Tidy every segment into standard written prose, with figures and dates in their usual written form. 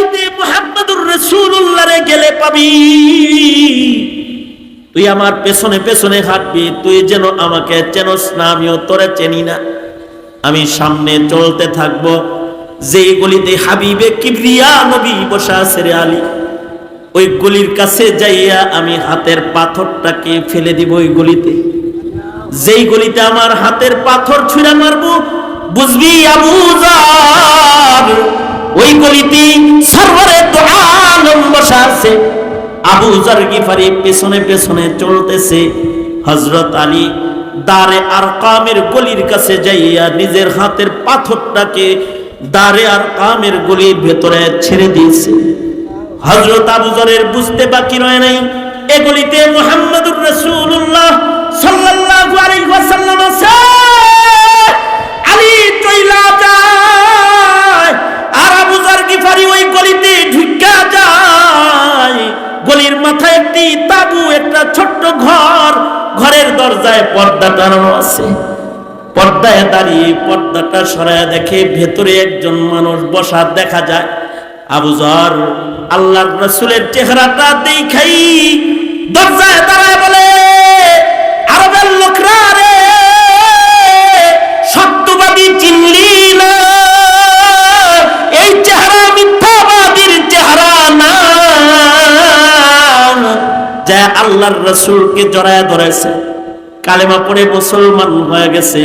গলিতে মুহাম্মদুর রাসূলুল্লাহরে গেলে পাবি। তুই আমার পেছনে পেছনে হাঁটবি, তুই যেন আমাকে চেনস না, আমিও তোরে চিনি না। আমি সামনে চলতে থাকবো, যেই গলিতে হাবিবে কিবরিয়া নবী বসা আছে রে আলী, ওই গলির কাছে যাইয়া আমি হাতের পাথরটাকে ফেলে দিব ওই গলিতে। যেই গলিতে আমার হাতের পাথর ছুঁড়া মারবো, বুঝবি আবু যর ওই গলিতে সরওয়ারে দু আলম বসা আছে। আবু যর গিফারি পেছনে পেছনে চলতেছে। হযরত আলী দারে আরকামের গলির কাছে যাইয়া নিজের হাতের পাথরটাকে দারে আরকামের গলির ভেতরে ছেড়ে দিয়েছে। হযরত আবু যরের বুঝতে বাকি রয় নাই, এ গলিতে মুহাম্মদুর রাসূলুল্লাহ সাল্লাল্লাহু আলাইহি ওয়াসাল্লাম আছে। আলী চইলা যায় আর আবু যর গিফারি ওই গলিতে ঢুকা যায়। গলির মাথায় একটি তাবু, একটা ছোট্ট ঘর, ঘরের দরজায় পর্দা টানানো আছে। পর্দায় দাঁড়িয়ে পর্দাটা সরায় দেখে ভেতরে একজন মানুষ বসা দেখা যায়। আবু যর আল্লাহর রাসূলের চেহারাটা দেখাই দরজায় দাঁড়ায় বলে, আরবের লোকরা রে, সত্যবাদী চিনলি না? এই চেহারা মিথ্যাবাদীর চেহারা না। যা আল্লাহর রাসূলকে জড়ায় ধরেছে, কালেমা পড়ে মুসলমান হয়ে গেছে।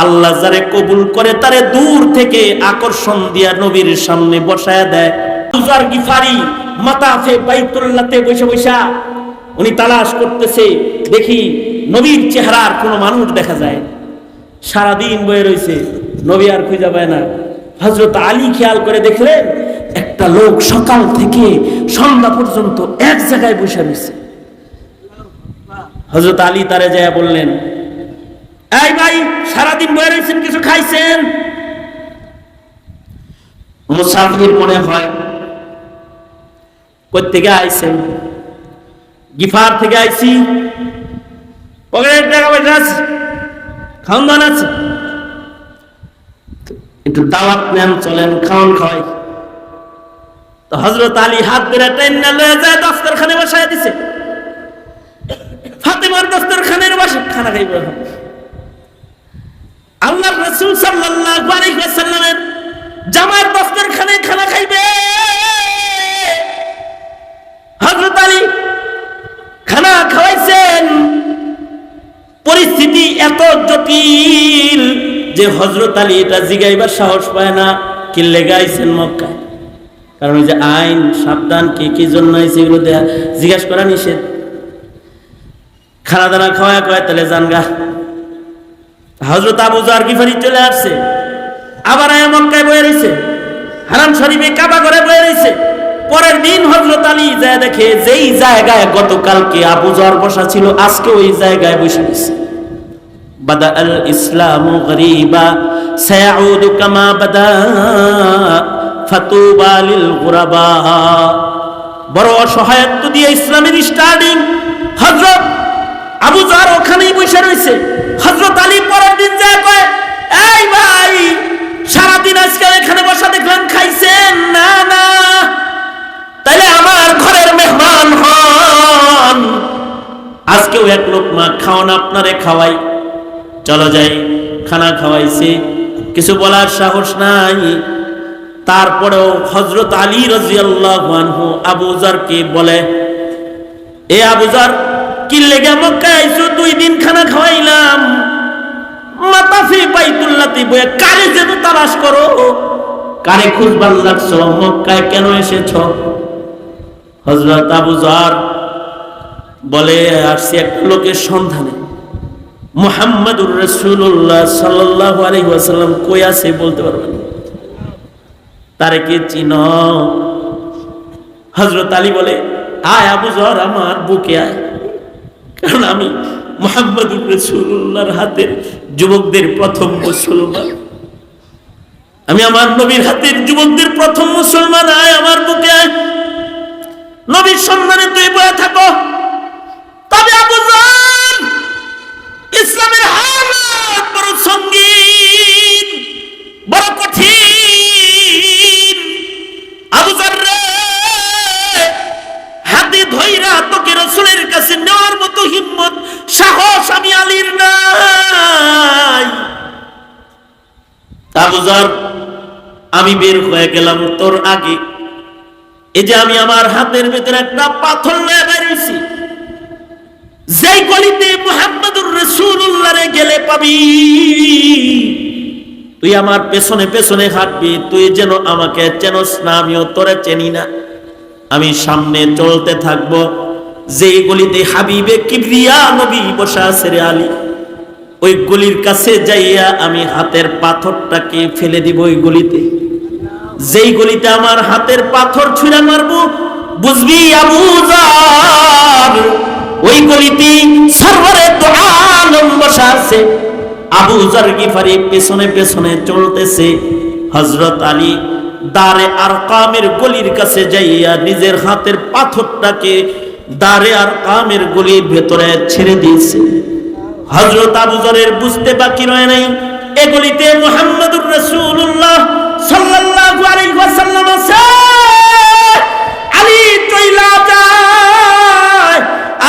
আল্লাহ যারে কবুল করে তারে দূর থেকে আকর্ষণ দিয়া নবীর সামনে বসায় দেয়। আবু যর গিফারি মাতাফে বাইতুল্লাহতে বসে বসা উনি তালাশ করতেছে, দেখি নবীর চেহারার কোনো মানুষ দেখা যায়। সারাদিন বয়ে রয়েছে, নবী আর খুঁজে পায় না। হযরত আলী খেয়াল করে দেখলেন একটা লোক সকাল থেকে সন্ধ্যা পর্যন্ত এক জায়গায় বসে রয়েছে। হযরত আলী তারে যায় বললেন, এই ভাই, সারাদিন বয়ে রয়েছেন, কিছু খাইছেন? মুসাফির মনে হয়। কই থেকে আইছেন? গিফার থেকে আইছি। পকেটের টাকা পয়সা আছে, খাওয়ান দাওয়ান আছে, একটু দাওয়াত নেন, চলেন খাওয়ান খাওয়াই। তো হযরত আলী হাত ধরে টেনে লয়ে যায় দস্তরখানে বসায় দিছে। ফাতেমার দস্তরখানের বসে খানা খাইব। আল্লাহর রাসূল সাল্লাল্লাহু আলাইহি ওয়াসাল্লামের জামার দস্তরখানে খানা খাইবে। হযরত আলী খানা খাওয়াইছেন। পরিস্থিতি এত জটিল যে হযরত আলী এটা জিগাইবার সাহস পায় না, কি লেগে আইছেন মক্কায়। কারণ ওই যে আইন, সাবধান, কি জন্য আইছে এগুলো জিজ্ঞাসা করা নিষেধ। খানা দানা খাওয়া কয় তাহলে জানগা। হযরত আবু যর গিফারি চলে আসছে, আবার আয়া মক্কায় বয়ে রয়েছে, হারাম শরীফে কাবা ঘরে বয়ে রয়েছে। পরের দিন হযরত আলী যায় দেখে যেই জায়গায় গতকালকে আবু যর বসা ছিল, আজকে ওই জায়গায় বসে রয়েছে। বাদা আল ইসলামু গরীবা সায়াউদু কামা বাদা ফাতুবা লিল গুরাবা। বড় অসহায়ত্ব দিয়ে ইসলামের স্টার্টিং। হযরত আবু যর ওখানেই বসে রয়েছে। হযরত আলী পরের দিন যায় কয়, এই ভাই, সারাদিন আজকে এখানে বসা দেখলাম, খাইছেন? না না, তাইলে আমার ঘরের মেহমান হন, আজকেও এক লোকমা খাওয়ান, আপনারে খাওয়াই। চলো যাই। খানা খাওয়াইছে, কিছু বলার সাহস নাই। তারপরেও হযরত আলী রাদিয়াল্লাহু আনহু আবু যরকে বলে, এ আবু যর, কি লেগে মক্কায় আইছো? 2 দিন খানা খাওয়াইলাম, মাতাফি বাইতুল্লাহতে বয়ে কারে যেন তালাশ করো, কারে খুঁজবার লাগছো, মক্কায় কেন এসেছো? হযরত আবু যর বলে, আসছি একটা লোকের সন্ধানে। মুহাম্মদুর রাসূলুল্লাহ সাল্লাল্লাহু আলাইহি ওয়াসাল্লাম কই আছে বলতে পারবেন? তারে কি চিনো? হযরত আলী বলে, আয় আবু যর, আমার বুকে আয়, কারণ আমি মুহাম্মদুর রাসূলুল্লাহর হাতের যুবকদের প্রথম মুসলমান, আমি আমার নবীর হাতের যুবকদের প্রথম মুসলমান। আয় আমার বুকে আয়, নবীর সম্মানে তুই বয়ে থাকো। তবে আবু যর, ইসলামের হালত বড় সঙ্গীন, বড় কঠিন। আবু যর রে, সাহস আমি আলীর নাই। আবু যর, আমি বের হয়ে গেলাম তোর আগে। এই যে আমি আমার হাতের ভিতরে একটা পাথর নিয়ে বেরিয়েছি, যেই গলিতে মুহাম্মদুর রাসূলুল্লাহরে গেলে পাবি, তুই আমার পেছনে পেছনে হাঁটবি। তুই যেন আমাকে চেনস না, আমিও তোরে চিনি না। আমি সামনে চলতে থাকবো, যেই গলিতে হাবিবে কিবরিয়া নবী বসা আছে রে আলী, ওই গলির কাছে যাইয়া আমি হাতের পাথরটাকে ফেলে দিব ওই গলিতে। যেই গলিতে আমার হাতের পাথর ছুঁড়ে মারবো, বুঝবি আবু যর ওই গলিতে সরওয়ারে দু আলম বসা আছে। আবু যর গিফারি পেছনে পেছনে চলতেছে। হযরত আলী দারে আরকামের গলির কাছে যাইয়া নিজের হাতের পাথরটাকে দারে আরকামের গলির ভেতরে ছেড়ে দিয়েছে। হযরত আবু যরের বুঝতে বাকি রয় নাই, এ গলিতে মুহাম্মদুর রাসূলুল্লাহ সাল্লাল্লাহু আলাইহি ওয়াসাল্লাম আছে। আলী চইলা যায়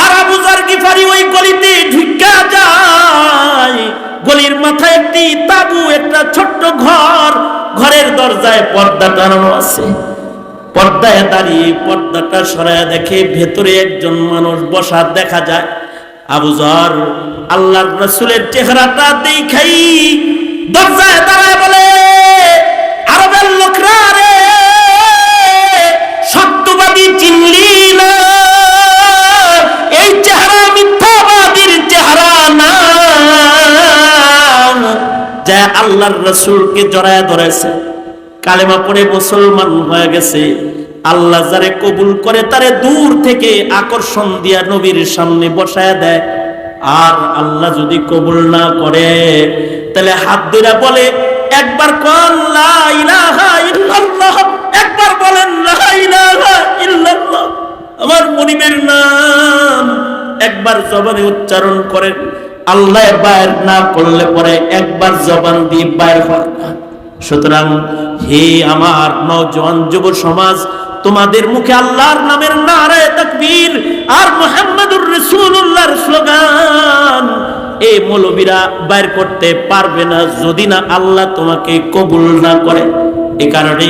আর আবু যর গিফারি ওই গলিতে ঢুকা যায়। গলির মাথায় একটি তাবু, একটা ছোট্ট ঘর, ঘরের দরজায় পর্দা টানানো আছে। পর্দায় দাঁড়িয়ে পর্দাটা সরায় দেখে ভেতরে একজন মানুষ বসা দেখা যায়। আবু যর আল্লাহর রাসূলের চেহারাটা দেখাই দরজায় দাঁড়ায় বলে, আরবের লোকরা রে, সত্যবাদী চিনলি না? এই চেহারা মিথ্যাবাদীর চেহারা না। যা আল্লাহর রাসূলকে জড়ায় ধরেছে, কালেমা পড়ে মুসলমান হয়ে গেছে। আল্লাহ যারে কবুল করে তারে দূর থেকে আকর্ষণ দিয়া নবীর সামনে বসায় দেয়। আর আল্লাহ যদি কবুল না করে, তাহলে হাত ধরে বলে, একবার কোন লা ইলাহা ইল্লাল্লাহ, একবার বলেন লা ইলাহা ইল্লাল্লাহ, আমার মুনিবের নাম একবার জবানে উচ্চারণ করেন। আল্লাহ বাইর না করলে পরে একবার জবান দিয়ে বাইর হয় না। সুতরাং হে আমার নওজোয়ান যুব সমাজ, তোমাদের মুখে আল্লাহর নামের নারে তাকবীর আর মুহাম্মদুর রাসূলুল্লাহর স্লোগান এই মৌলবীরা বাইর করতে পারবে না, যদি না আল্লাহ তোমাকে কবুল না করে। এই কারণে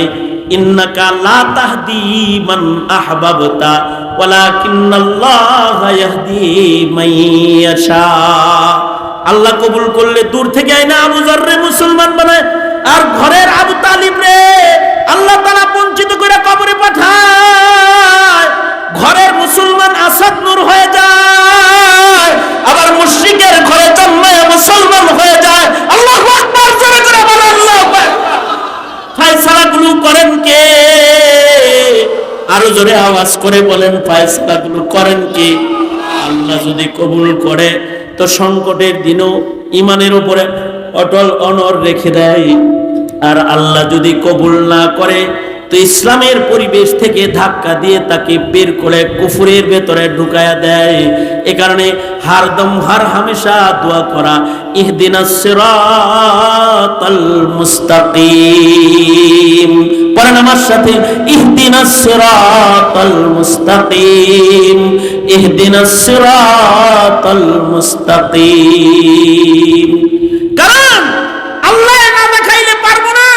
ইন্নাকা লা তাহদি মান আহবাবতা ওয়ালাকিন্নাল্লাহা ইয়াহদি মান ইয়াশা। আল্লাহ কবুল করলে দূর থেকে আইনা আবু যররে মুসলমান বানায়, আর ঘরের আবু তালিব রে আল্লাহ তাআলা বঞ্চিত করে কবরে পাঠায়। ঘরের মুসলমান আসাদ নূর হয়ে যায়, আবার মুশরিকের ঘরে জন্মায় মুসলমান হয়ে যায়। আল্লাহু আকবার, জোরে জোরে বলেন আল্লাহু আকবার। ফয়সালাগুলো করেন কে? আরো জোরে আওয়াজ করে বলেন, ফয়সালাগুলো করেন কে? আল্লাহ যদি কবুল করে তো সংকটের দিনও ঈমানের উপরে অটল অনর রেখে দেয়। আর আল্লাহ যদি কবুল না করে তো ইসলামের পরিবেশ থেকে ধাক্কা দিয়ে তাকে বের করে কুফরের ভেতরে ঢুকায়া দেয়। এ কারণে হারদম হার হামেশা দোয়া করা, ইহদিনাস সিরাতাল মুস্তাকিম। পড়েন আমার সাথে, ইহদিনাস সিরাতাল মুস্তাকিম, ইহদিনাস সিরাতাল মুস্তাকিম। কারণ আল্লাহ না দেখাইলে পারবো না।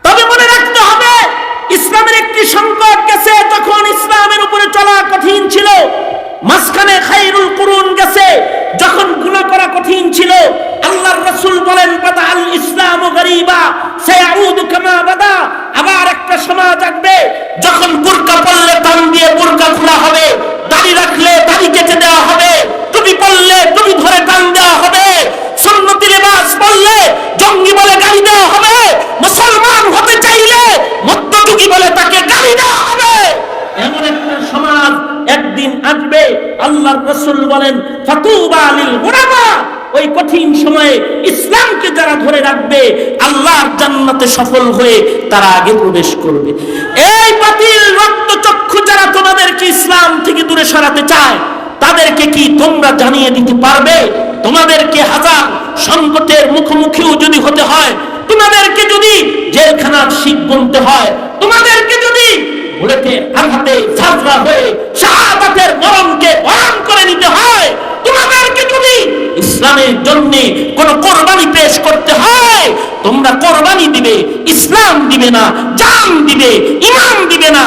তবে মনে রাখতে হবে, ইসলামের একটি সংকট গেছে, তখন ইসলামের উপরে চলা কঠিন ছিল। মাঝখানে খায়রুল কুরুন গেছে, যখন গুনাহ করা কঠিন ছিল। আল্লাহর রাসূল বলেন, বাদা আল ইসলামু গরীবা সায়াউদু কামা বাদা। আবার একটা সমাজ আসবে যখন বুরকা পরলে টান দিয়ে বুরকা খোলা হবে, দাড়ি রাখলে দাড়ি কেটে দেওয়া হবে, টুপি পরলে টুপি ধরে টান দেওয়া হবে, সুন্নতি লিবাস পরলে জঙ্গি বলে গালি দেওয়া হবে, মুসলমান হতে চাইলে মধ্যযুগী বলে তাকে গালি দেওয়া হবে। এমন একটা সমাজ একদিন আসবে। আল্লাহর রাসূল বলেন, ফাতুবা লিল গুরাবা। ওই কঠিন সময়ে ইসলামকে যারা ধরে রাখবে, আল্লাহর জান্নাতে সফল হয়ে তারা আগে প্রবেশ করবে। এই বাতিল রক্তচক্ষু যারা তোমাদেরকে ইসলাম থেকে দূরে সরাতে চায়, তাদেরকে কি তোমরা জানিয়ে দিতে পারবে? তোমাদেরকে হাজার সংকটের মুখোমুখিও যদি হতে হয়, তোমাদেরকে যদি জেলখানার শিক বনতে হয়, তোমাদেরকে যদি বুলেটে আঘাতে ঝাঁঝরা হয়ে শাহাদাতের মরণকে বরণ করে নিতে হয়, তোমাদের ইসলামের জন্য কোন কোরবানি পেশ করতে হয়, তোমরা কোরবানি দিবে, ইসলাম দিবে না, জান দিবে, ঈমান দিবে না,